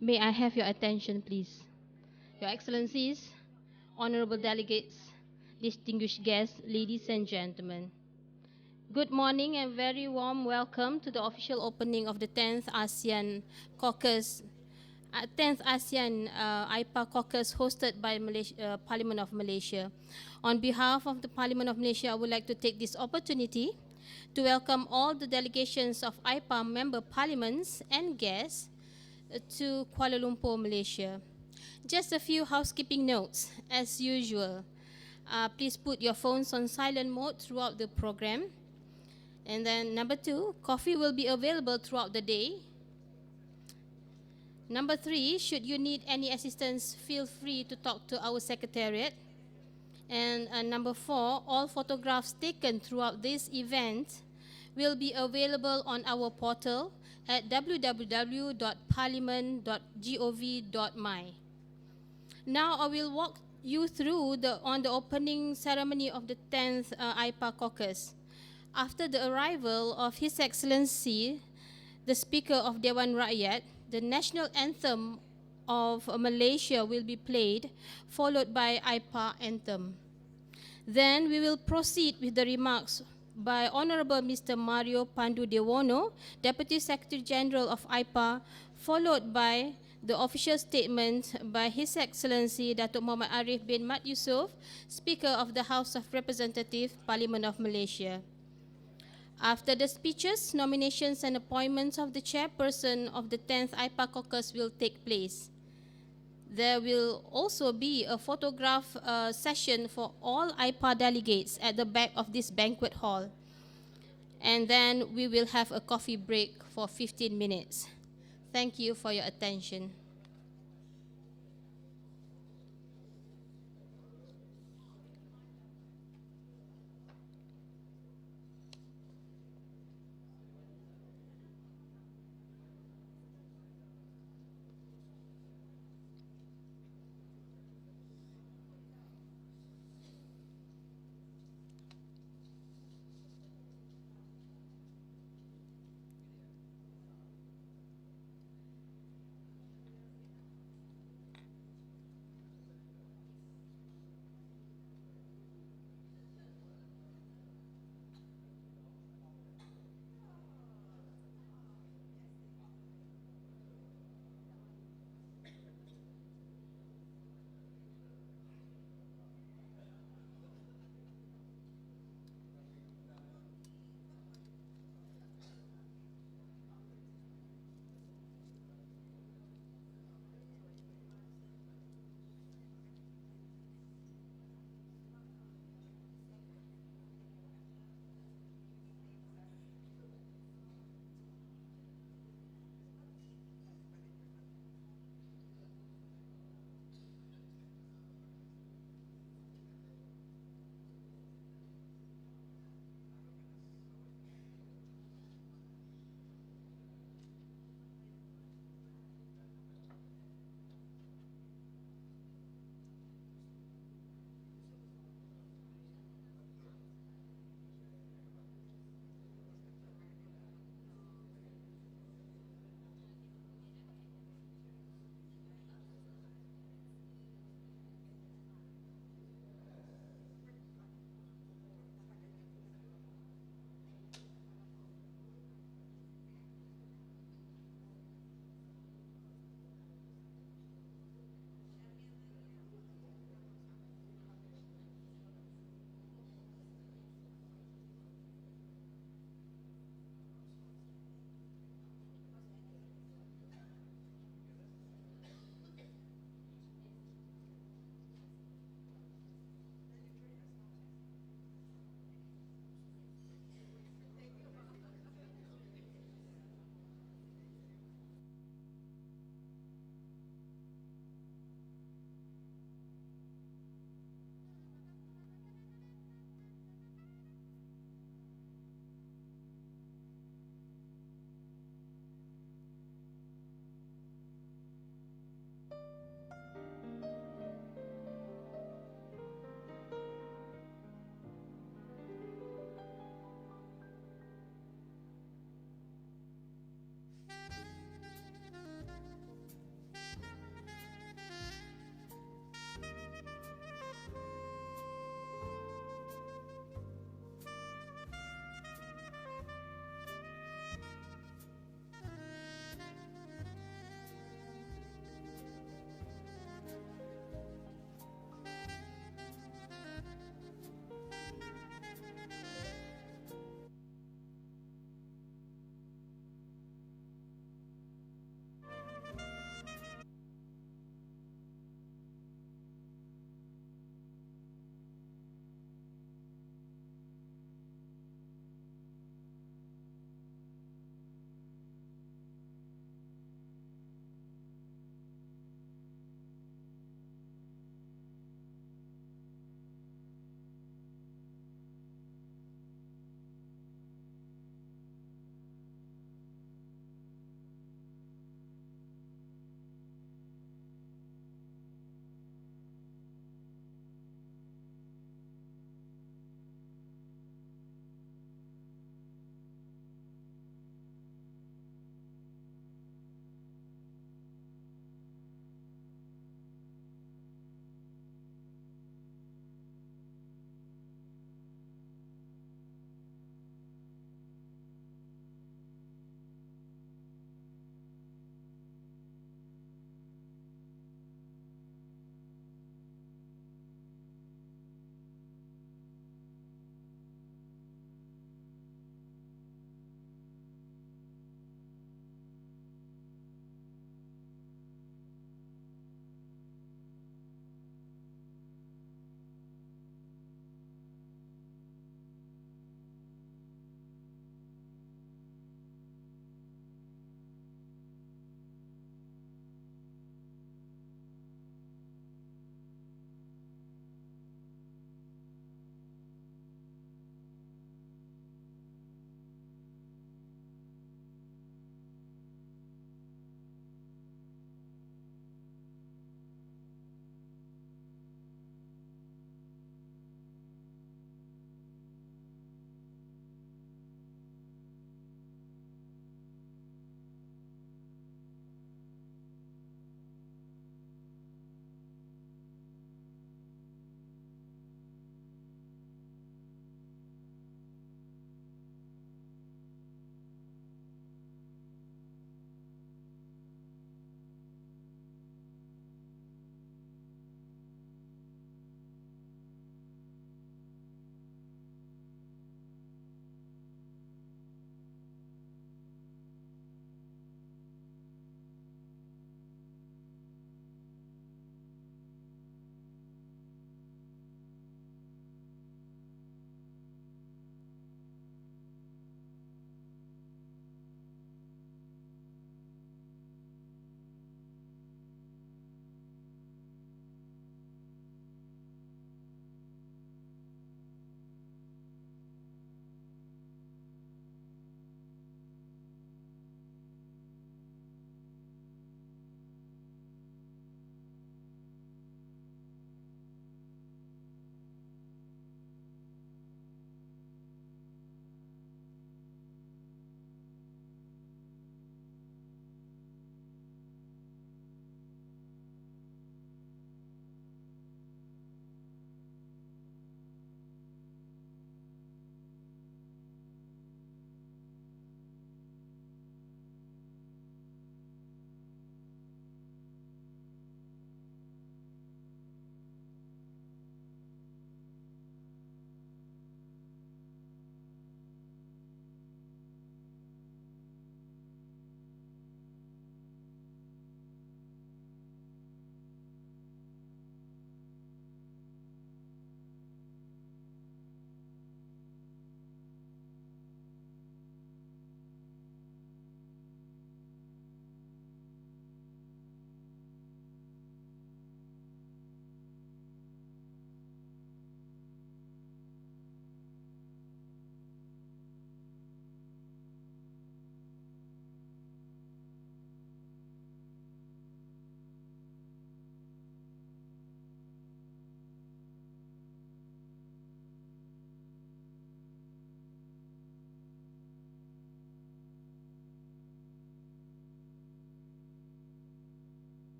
May I have your attention, please? Your Excellencies, honorable delegates, distinguished guests, ladies and gentlemen. Good morning and very warm welcome to the official opening of the 10th ASEAN Caucus, 10th ASEAN AIPA Caucus hosted by Parliament of Malaysia. On behalf of the Parliament of Malaysia, I would like to take this opportunity to welcome all the delegations of AIPA member parliaments and guests to Kuala Lumpur, Malaysia. Just a few housekeeping notes, as usual. Please put your phones on silent mode throughout the program. And then number 2, coffee will be available throughout the day. Number 3, should you need any assistance, feel free to talk to our secretariat. And number 4, all photographs taken throughout this event will be available on our portal at www.parliament.gov.my. Now I will walk you through the opening ceremony of the 10th AIPA Caucus. After the arrival of His Excellency, the Speaker of Dewan Rakyat, the national anthem of Malaysia will be played, followed by AIPA anthem. Then we will proceed with the remarks by Honorable Mr. Mario Pandu Dewono, Deputy Secretary General of AIPA, followed by the official statement by His Excellency Dato Mohamad Ariff bin Mat Yusof, Speaker of the House of Representatives, Parliament of Malaysia. After the speeches, nominations and appointments of the chairperson of the 10th AIPA Caucus will take place. There will also be a photograph session for all AIPA delegates at the back of this banquet hall. And then we will have a coffee break for 15 minutes. Thank you for your attention.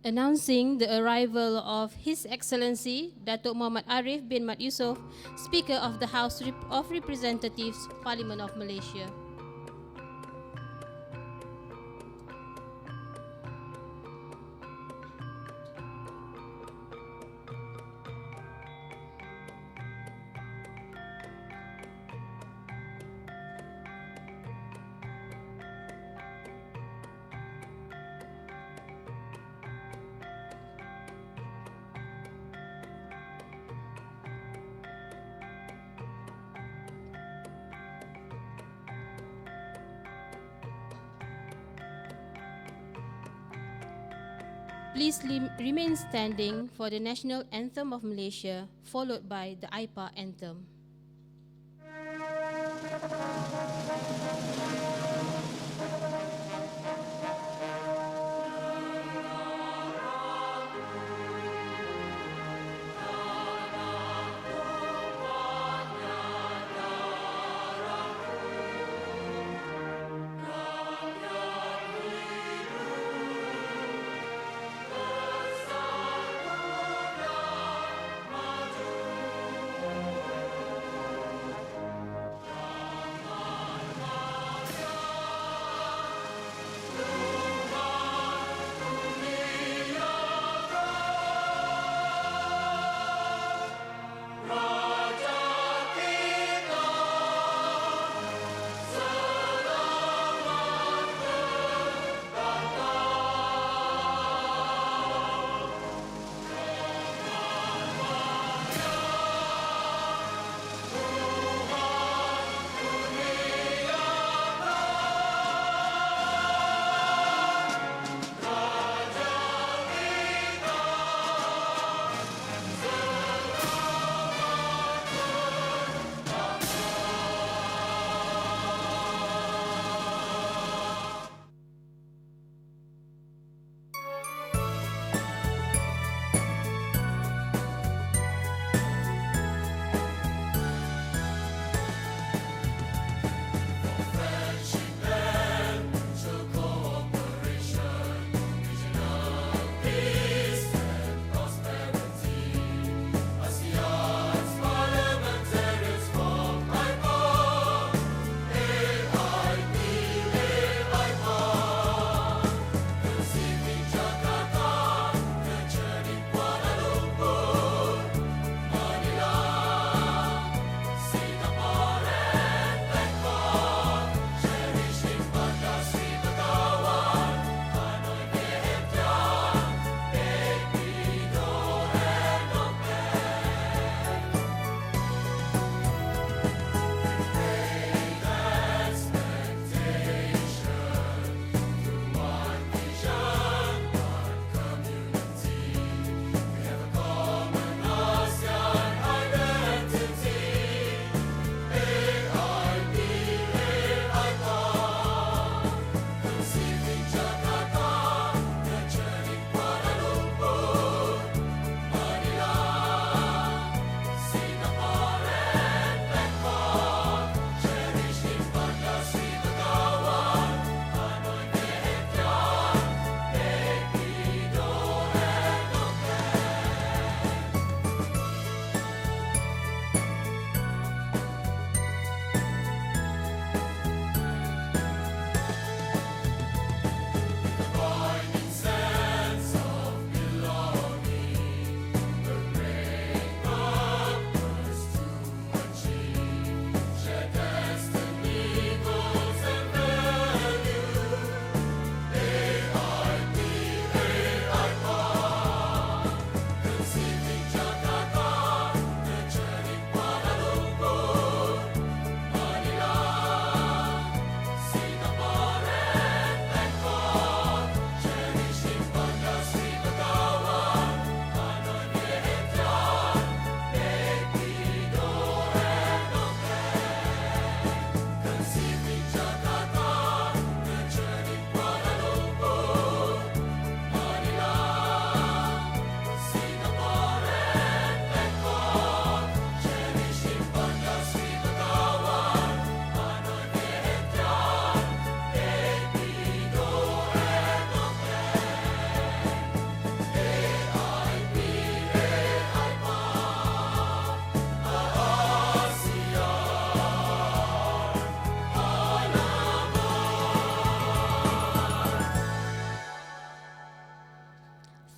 announcing the arrival of His Excellency Dato Mohamad Ariff bin Mat Yusof, Speaker of the House of Representatives, Parliament of Malaysia. Please remain standing for the National Anthem of Malaysia, followed by the AIPA anthem.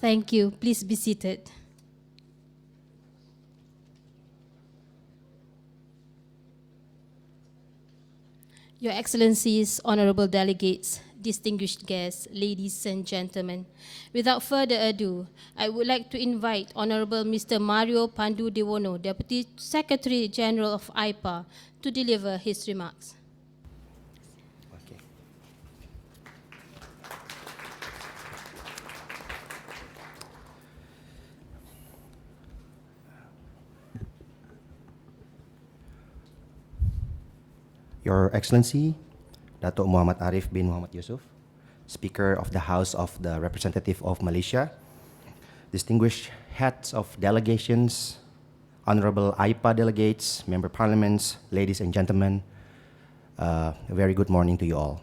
Thank you. Please be seated. Your Excellencies, honorable delegates, distinguished guests, ladies and gentlemen, without further ado, I would like to invite Honorable Mr. Mario Pandu Dewono, Deputy Secretary General of AIPA, to deliver his remarks. Okay. Your Excellency, Dato Muhammad Ariff bin Muhammad Yusof, Speaker of the House of the Representative of Malaysia, distinguished heads of delegations, honorable AIPA delegates, member parliaments, ladies and gentlemen, a very good morning to you all.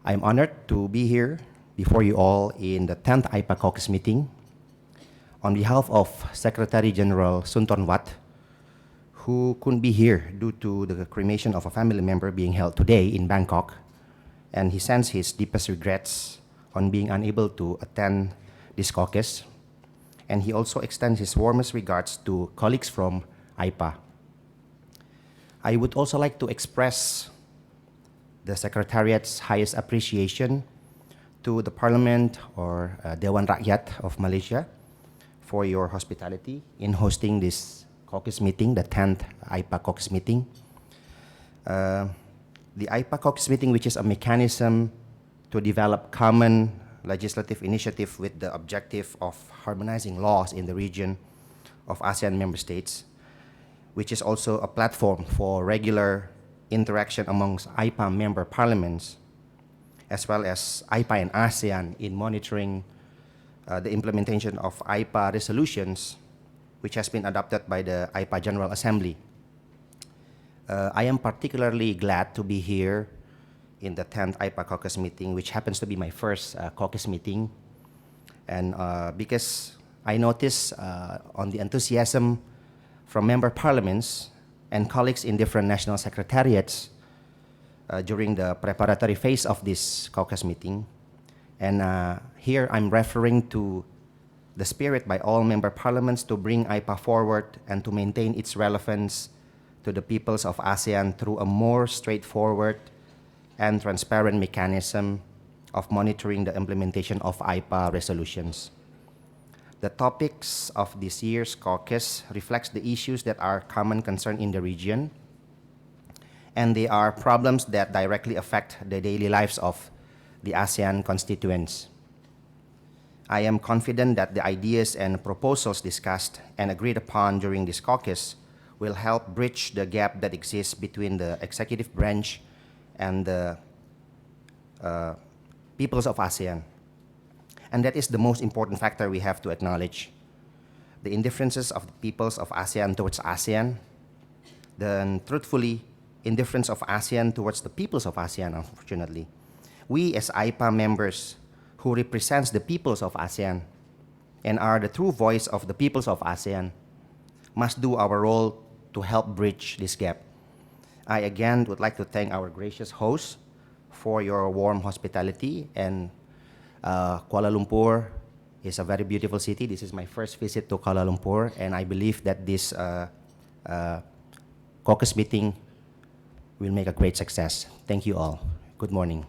I am honored to be here before you all in the 10th AIPA CAUCUS meeting. On behalf of Secretary General Sunton Wat, who couldn't be here due to the cremation of a family member being held today in Bangkok, and he sends his deepest regrets on being unable to attend this caucus. And he also extends his warmest regards to colleagues from AIPA. I would also like to express the Secretariat's highest appreciation to the Parliament or Dewan Rakyat of Malaysia for your hospitality in hosting this caucus meeting, the 10th AIPA caucus meeting. The AIPA caucus meeting, which is a mechanism to develop common legislative initiative with the objective of harmonizing laws in the region of ASEAN member states, which is also a platform for regular interaction amongst AIPA member parliaments, as well as AIPA and ASEAN in monitoring the implementation of AIPA resolutions, which has been adopted by the AIPA General Assembly. I am particularly glad to be here in the 10th AIPA caucus meeting, which happens to be my first caucus meeting. And because I notice on the enthusiasm from member parliaments and colleagues in different national secretariats during the preparatory phase of this caucus meeting. And here I'm referring to the spirit by all member parliaments to bring AIPA forward and to maintain its relevance to the peoples of ASEAN through a more straightforward and transparent mechanism of monitoring the implementation of AIPA resolutions. The topics of this year's caucus reflects the issues that are common concern in the region, and they are problems that directly affect the daily lives of the ASEAN constituents. I am confident that the ideas and proposals discussed and agreed upon during this caucus will help bridge the gap that exists between the executive branch and the peoples of ASEAN. And that is the most important factor we have to acknowledge. The indifferences of the peoples of ASEAN towards ASEAN, then truthfully, indifference of ASEAN towards the peoples of ASEAN, unfortunately. We as AIPA members who represents the peoples of ASEAN and are the true voice of the peoples of ASEAN must do our role to help bridge this gap. I again would like to thank our gracious hosts for your warm hospitality, and Kuala Lumpur is a very beautiful city. This is my first visit to Kuala Lumpur, and I believe that this caucus meeting will make a great success. Thank you all. Good morning.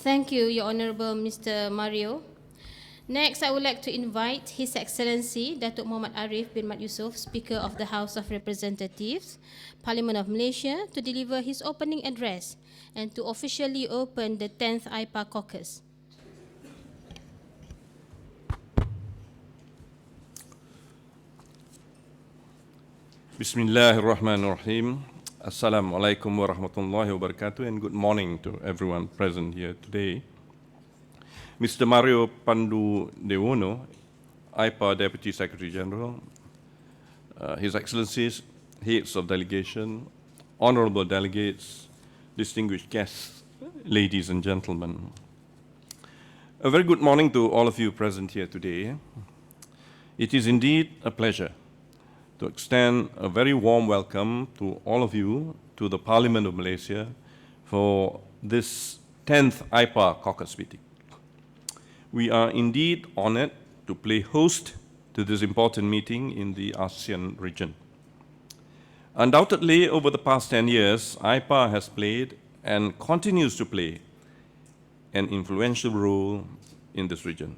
Thank you, Your Honorable Mr. Mario. Next, I would like to invite His Excellency Dato Muhammad Ariff bin Muhammad Yusof, Speaker of the House of Representatives, Parliament of Malaysia, to deliver his opening address and to officially open the 10th AIPA caucus. Bismillahirrahmanirrahim. Assalamualaikum warahmatullahi wabarakatuh, and good morning to everyone present here today. Mr. Mario Pandu Dewono, AIPA Deputy Secretary General, His Excellencies, heads of delegation, honorable delegates, distinguished guests, ladies and gentlemen. A very good morning to all of you present here today. It is indeed a pleasure to extend a very warm welcome to all of you to the Parliament of Malaysia for this 10th AIPA caucus meeting. We are indeed honored to play host to this important meeting in the ASEAN region. Undoubtedly, over the past 10 years, AIPA has played and continues to play an influential role in this region.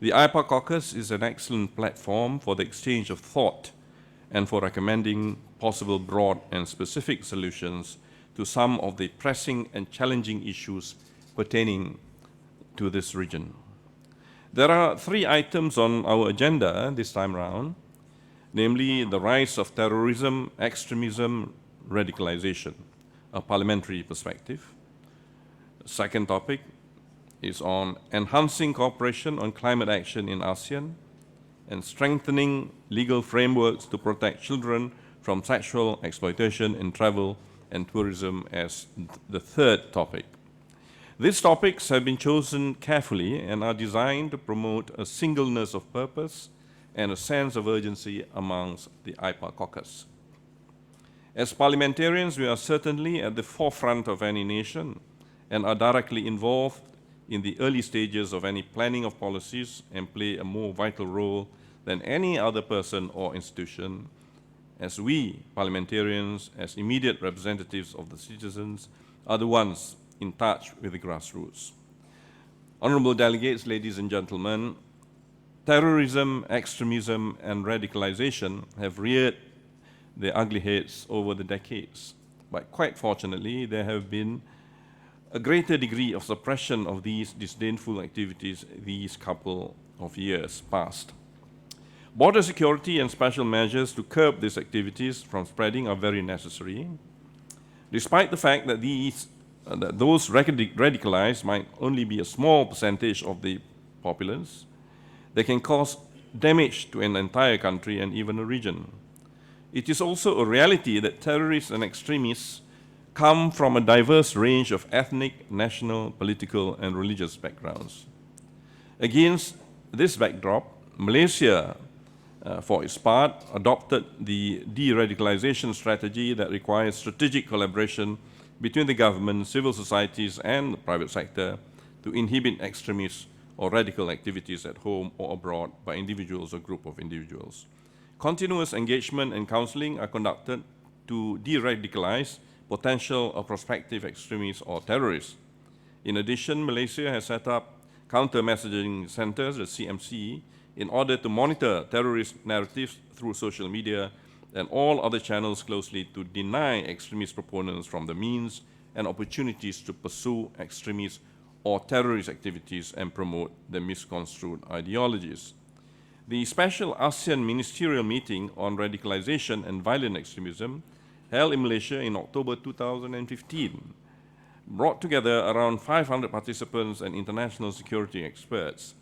The AIPA caucus is an excellent platform for the exchange of thought and for recommending possible broad and specific solutions to some of the pressing and challenging issues pertaining to this region. There are 3 items on our agenda this time round, namely the rise of terrorism, extremism, radicalization, a parliamentary perspective. The second topic is on enhancing cooperation on climate action in ASEAN and strengthening legal frameworks to protect children from sexual exploitation in travel and tourism as the third topic. These topics have been chosen carefully and are designed to promote a singleness of purpose and a sense of urgency amongst the AIPA caucus. As parliamentarians, we are certainly at the forefront of any nation and are directly involved in the early stages of any planning of policies and play a more vital role than any other person or institution, as we, parliamentarians, as immediate representatives of the citizens, are the ones in touch with the grassroots. Honorable delegates, ladies and gentlemen, terrorism, extremism, and radicalization have reared their ugly heads over the decades. But quite fortunately, there have been a greater degree of suppression of these disdainful activities these couple of years past. Border security and special measures to curb these activities from spreading are very necessary, despite the fact that those radicalized might only be a small percentage of the populace. They can cause damage to an entire country and even a region. It is also a reality that terrorists and extremists come from a diverse range of ethnic, national, political, and religious backgrounds. Against this backdrop, Malaysia, for its part, adopted the de-radicalization strategy that requires strategic collaboration between the government, civil societies, and the private sector to inhibit extremist or radical activities at home or abroad by individuals or group of individuals. Continuous engagement and counseling are conducted to de-radicalize potential or prospective extremists or terrorists. In addition, Malaysia has set up counter-messaging centers, the CMC, in order to monitor terrorist narratives through social media and all other channels closely to deny extremist proponents from the means and opportunities to pursue extremist or terrorist activities and promote their misconstrued ideologies. The special ASEAN ministerial meeting on radicalization and violent extremism held in Malaysia in October 2015 brought together around 500 participants and international security experts.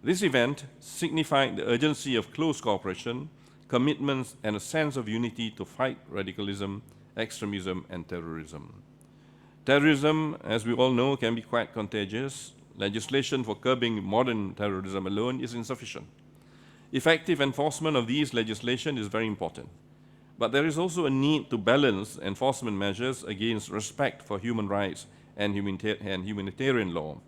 This event signified the urgency of close cooperation, commitments, and a sense of unity to fight radicalism, extremism, and terrorism. Terrorism, as we all know, can be quite contagious. Legislation for curbing modern terrorism alone is insufficient. Effective enforcement of these legislation is very important. But there is also a need to balance enforcement measures against respect for human rights and humanitarian law.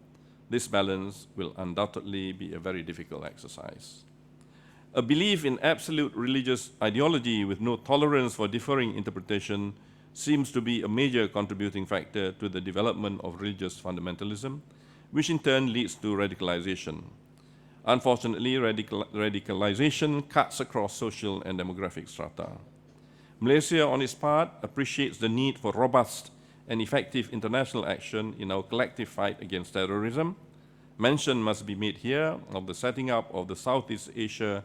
This balance will undoubtedly be a very difficult exercise. A belief in absolute religious ideology with no tolerance for differing interpretation seems to be a major contributing factor to the development of religious fundamentalism, which in turn leads to radicalization. Unfortunately, radicalization cuts across social and demographic strata. Malaysia, on its part, appreciates the need for robust and effective international action in our collective fight against terrorism. Mention must be made here of the setting up of the Southeast Asia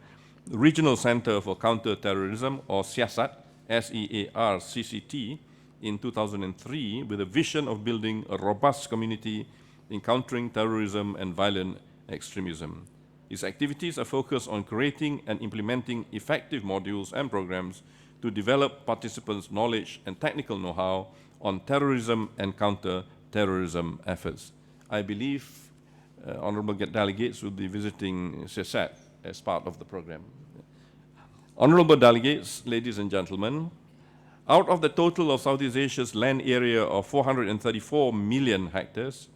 Regional Center for Counter-Terrorism, or SEACCT, SEARCCT, in 2003 with a vision of building a robust community in countering terrorism and violent extremism. Its activities are focused on creating and implementing effective modules and programs to develop participants' knowledge and technical know-how on terrorism and counter-terrorism efforts. I believe honorable delegates will be visiting SEACCT as part of the program. Honorable delegates, ladies and gentlemen, Out of the total of Southeast Asia's land area of 434 million hectares,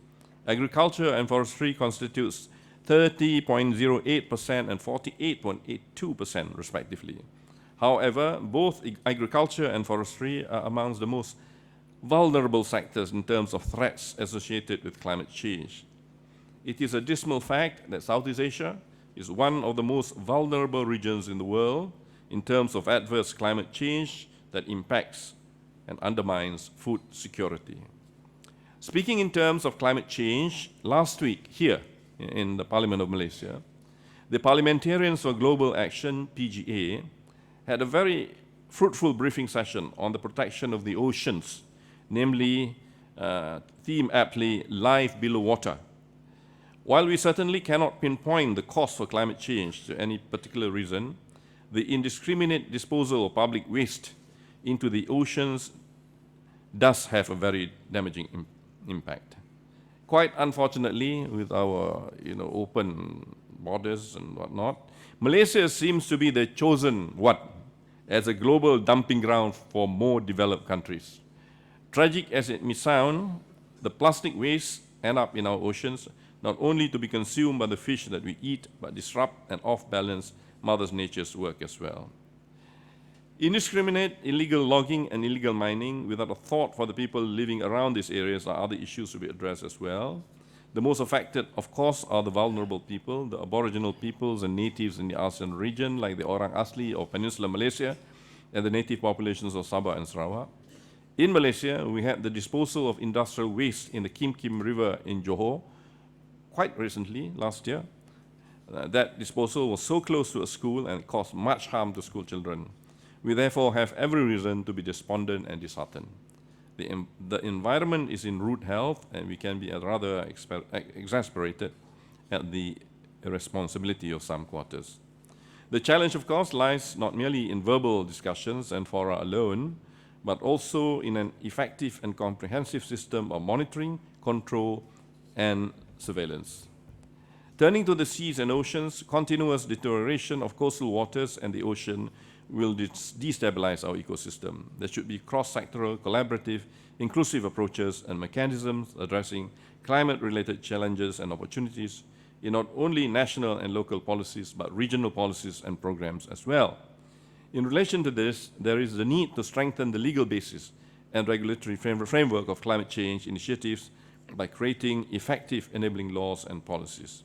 agriculture and forestry constitutes 30.08% and 48.82% respectively. However, both agriculture and forestry are amongst the most vulnerable sectors in terms of threats associated with climate change. It is a dismal fact that Southeast Asia is one of the most vulnerable regions in the world in terms of adverse climate change that impacts and undermines food security. Speaking in terms of climate change, last week here in the Parliament of Malaysia, the Parliamentarians for Global Action, PGA, had a very fruitful briefing session on the protection of the oceans, namely theme aptly, Life Below Water. While we certainly cannot pinpoint the cause for climate change to any particular reason, the indiscriminate disposal of public waste into the oceans does have a very damaging impact. Quite unfortunately, with our open borders and whatnot, Malaysia seems to be the chosen one as a global dumping ground for more developed countries. Tragic as it may sound, the plastic waste end up in our oceans, not only to be consumed by the fish that we eat, but disrupt and off-balance Mother Nature's work as well. Indiscriminate illegal logging and illegal mining without a thought for the people living around these areas are other issues to be addressed as well. The most affected, of course, are the vulnerable people, the aboriginal peoples and natives in the ASEAN region, like the Orang Asli of Peninsular Malaysia and the native populations of Sabah and Sarawak. In Malaysia, we had the disposal of industrial waste in the Kim Kim River in Johor quite recently, last year. That disposal was so close to a school and caused much harm to school children. We therefore have every reason to be despondent and disheartened. The environment is in rude health, and we can be rather exasperated at the irresponsibility of some quarters. The challenge, of course, lies not merely in verbal discussions and fora alone, but also in an effective and comprehensive system of monitoring, control, and surveillance. Turning to the seas and oceans, continuous deterioration of coastal waters and the ocean will destabilize our ecosystem. There should be cross-sectoral, collaborative, inclusive approaches and mechanisms addressing climate-related challenges and opportunities in not only national and local policies, but regional policies and programs as well. In relation to this, there is the need to strengthen the legal basis and regulatory framework of climate change initiatives by creating effective enabling laws and policies.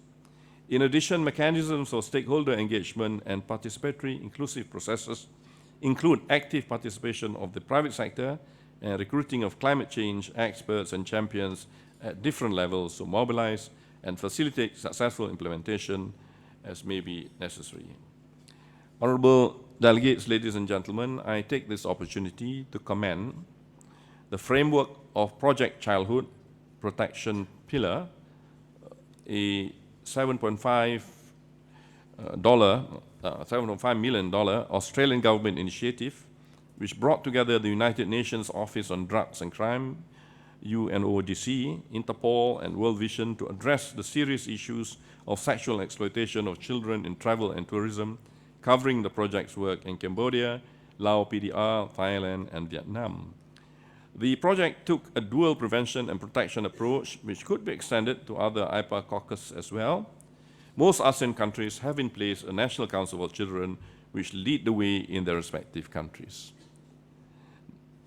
In addition, mechanisms for stakeholder engagement and participatory inclusive processes include active participation of the private sector and recruiting of climate change experts and champions at different levels to mobilize and facilitate successful implementation as may be necessary. Honorable delegates, ladies and gentlemen, I take this opportunity to commend the framework of Project Childhood Protection Pillar, a $7.5 million Australian government initiative, which brought together the United Nations Office on Drugs and Crime, UNODC, Interpol, and World Vision to address the serious issues of sexual exploitation of children in travel and tourism, covering the project's work in Cambodia, Laos PDR, Thailand, and Vietnam. The project took a dual prevention and protection approach, which could be extended to other AIPA CAUCUS as well. Most ASEAN countries have in place a National Council for Children, which lead the way in their respective countries.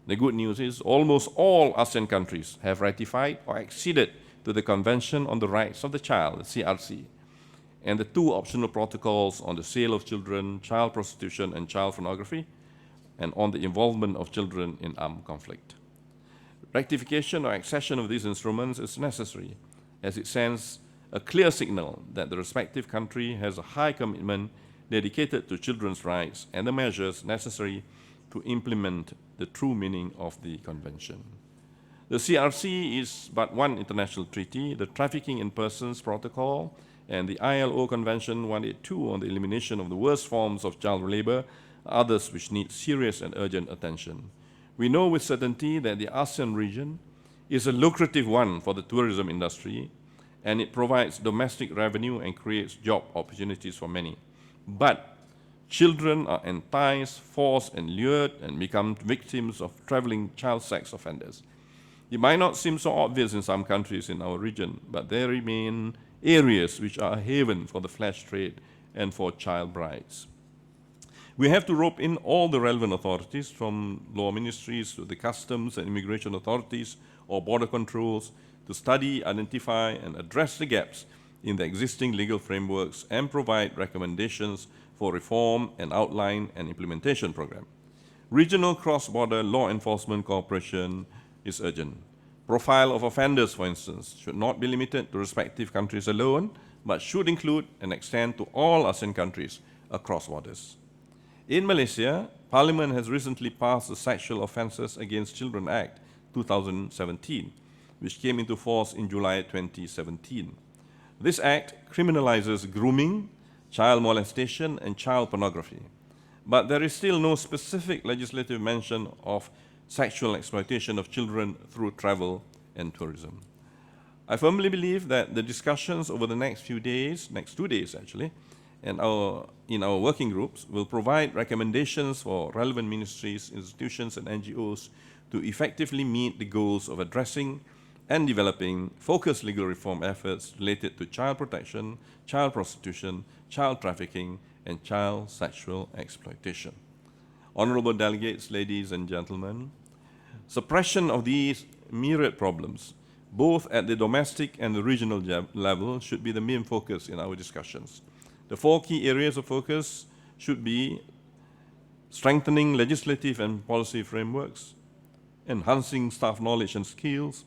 The good news is almost all ASEAN countries have ratified or acceded to the Convention on the Rights of the Child, the CRC, and the two optional protocols on the sale of children, child prostitution, and child pornography, and on the involvement of children in armed conflict. Rectification or accession of these instruments is necessary, as it sends a clear signal that the respective country has a high commitment dedicated to children's rights and the measures necessary to implement the true meaning of the Convention. The CRC is but one international treaty, the Trafficking in Persons Protocol and the ILO Convention 182 on the elimination of the worst forms of child labor, others which need serious and urgent attention. We know with certainty that the ASEAN region is a lucrative one for the tourism industry, and it provides domestic revenue and creates job opportunities for many. But Children are enticed, forced, and lured and become victims of traveling child sex offenders. It might not seem so obvious in some countries in our region, but there remain areas which are a haven for the flesh trade and for child brides. We have to rope in all the relevant authorities, from law ministries to the customs and immigration authorities or border controls, to study, identify, and address the gaps in the existing legal frameworks and provide recommendations for reform and outline an implementation program. Regional cross-border law enforcement cooperation is urgent. Profile of offenders, for instance, should not be limited to respective countries alone, but should include and extend to all ASEAN countries across borders. In Malaysia, Parliament has recently passed the Sexual Offences Against Children Act 2017, which came into force in July 2017. This act criminalizes grooming, child molestation, and child pornography. But there is still no specific legislative mention of sexual exploitation of children through travel and tourism. I firmly believe that the discussions over the next few days, next 2 days actually, and in our working groups will provide recommendations for relevant ministries, institutions, and NGOs to effectively meet the goals of addressing and developing focused legal reform efforts related to child protection, child prostitution, child trafficking, and child sexual exploitation. Honorable delegates, ladies and gentlemen, suppression of these myriad problems, both at the domestic and the regional level, should be the main focus in our discussions. The 4 key areas of focus should be strengthening legislative and policy frameworks, enhancing staff knowledge and skills,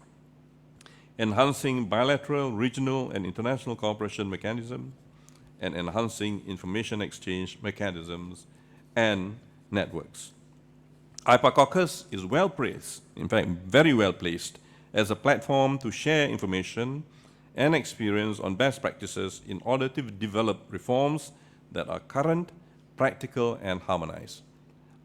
enhancing bilateral, regional, and international cooperation mechanisms, and enhancing information exchange mechanisms and networks. AIPA CAUCUS is well placed, in fact, very well placed, as a platform to share information and experience on best practices in order to develop reforms that are current, practical, and harmonized.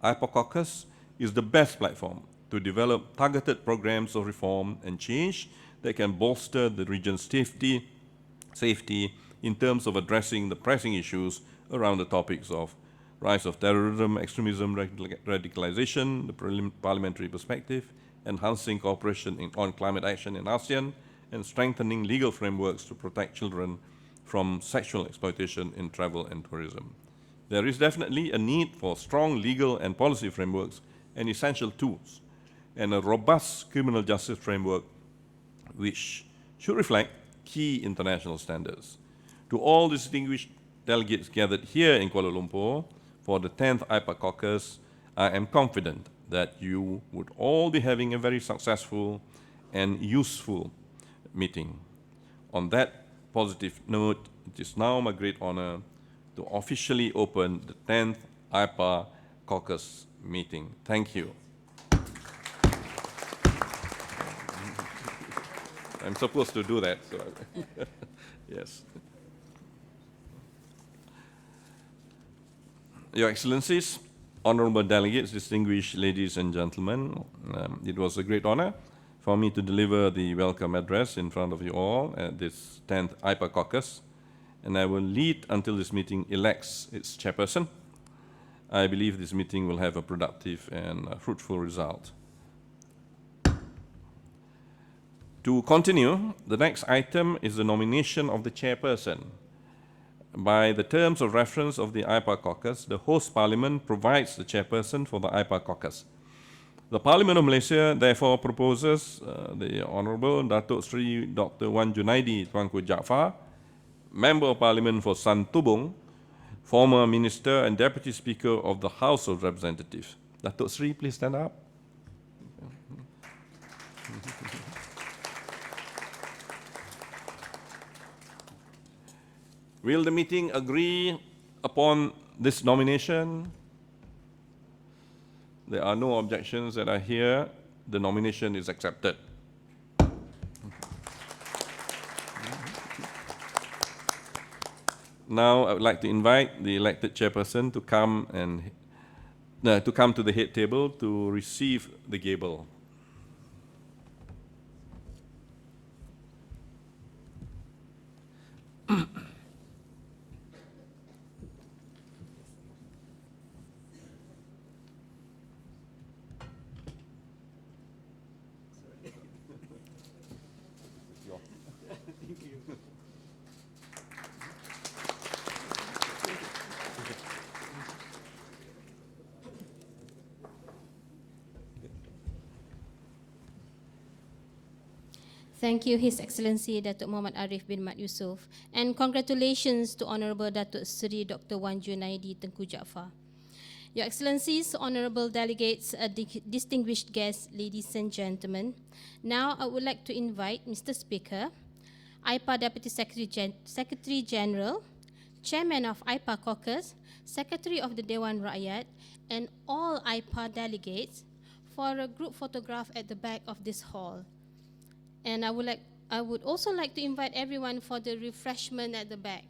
AIPA CAUCUS is the best platform to develop targeted programs of reform and change that can bolster the region's safety in terms of addressing the pressing issues around the topics of rise of terrorism, extremism, radicalization, the parliamentary perspective, enhancing cooperation on climate action in ASEAN, and strengthening legal frameworks to protect children from sexual exploitation in travel and tourism. There is definitely a need for strong legal and policy frameworks and essential tools, and a robust criminal justice framework which should reflect key international standards. To all distinguished delegates gathered here in Kuala Lumpur for the 10th AIPA CAUCUS, I am confident that you would all be having a very successful and useful meeting. On that positive note, it is now my great honor to officially open the 10th AIPA CAUCUS meeting. Thank you. I'm supposed to do that, so yes. Your Excellencies, honorable delegates, distinguished ladies and gentlemen, it was a great honor for me to deliver the welcome address in front of you all at this 10th AIPA CAUCUS, and I will lead until this meeting elects its chairperson. I believe this meeting will have a productive and fruitful result. To continue, the next item is the nomination of the chairperson. By the terms of reference of the AIPA CAUCUS, the host parliament provides the chairperson for the AIPA CAUCUS. The Parliament of Malaysia therefore proposes the Honourable Dato Sri Dr. Wan Junaidi Tuanku Jaafar, Member of Parliament for Santubong, former Minister and Deputy Speaker of the House of Representatives. Dato Sri, please stand up. Will the meeting agree upon this nomination? There are no objections that I hear. The nomination is accepted. Now I would like to invite the elected chairperson to come to the head table to receive the gavel. Thank you, His Excellency Dato Mohamad Ariff bin Mat Yusof, and congratulations to Honorable Dato Seri Dr. Wan Junaidi Tengku Jaafar. Your Excellencies, Honorable Delegates, distinguished guests, ladies and gentlemen, now I would like to invite Mr. Speaker, AIPA Deputy Secretary General, Chairman of AIPA CAUCUS, Secretary of the Dewan Rakyat, and all AIPA delegates for a group photograph at the back of this hall. And I would also like to invite everyone for the refreshment at the back.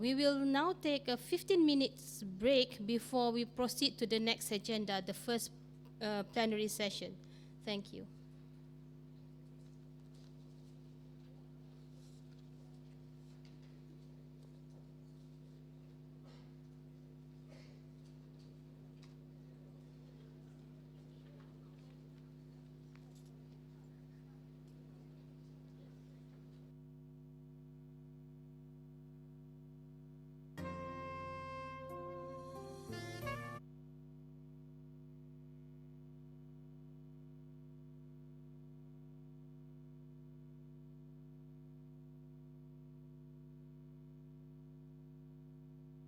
We will now take a 15 minutes break before we proceed to the next agenda, the first plenary session. Thank you.